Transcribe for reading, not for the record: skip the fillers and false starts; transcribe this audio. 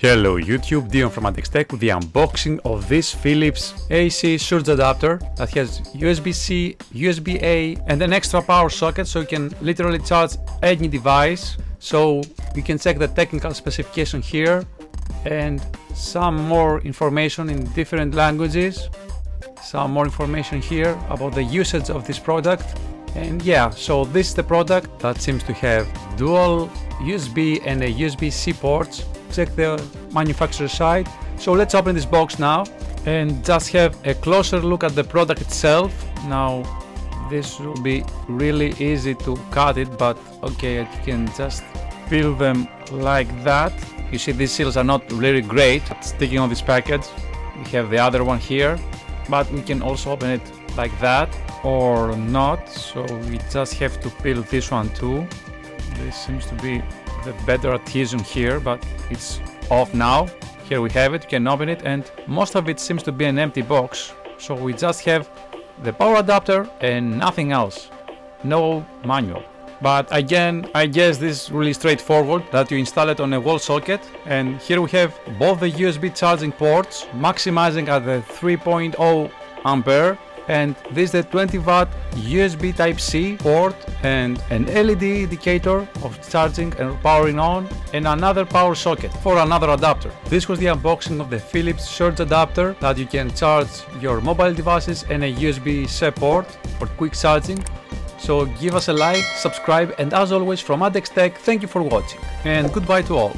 Hello YouTube, Dion from M.A.D with the unboxing of this Philips AC surge adapter that has USB-C, USB-A and an extra power socket so you can literally charge any device. So you can check the technical specification here and some more information in different languages. Some more information here about the usage of this product. And yeah, so this is the product that seems to have dual USB and a USB-C ports. Check the manufacturer side. So let's open this box now and just have a closer look at the product itself. Now this will be really easy to cut it, but okay, you can just peel them like that. You see these seals are not really great at sticking on this package. We have the other one here, but we can also open it like that or not. So we just have to peel this one too. This seems to be the better adhesion here, but it's off now. Here we have it, you can open it, and most of it seems to be an empty box. So we just have the power adapter and nothing else, no manual. But again, I guess this is really straightforward, that you install it on a wall socket. And here we have both the USB charging ports, maximizing at the 3.0 ampere, and this is the 20 watt USB Type-C port and an LED indicator of charging and powering on, and another power socket for another adapter. This was the unboxing of the Philips surge adapter that you can charge your mobile devices and a USB-C port for quick charging. So give us a like, subscribe, and as always from M.A.D, thank you for watching and goodbye to all.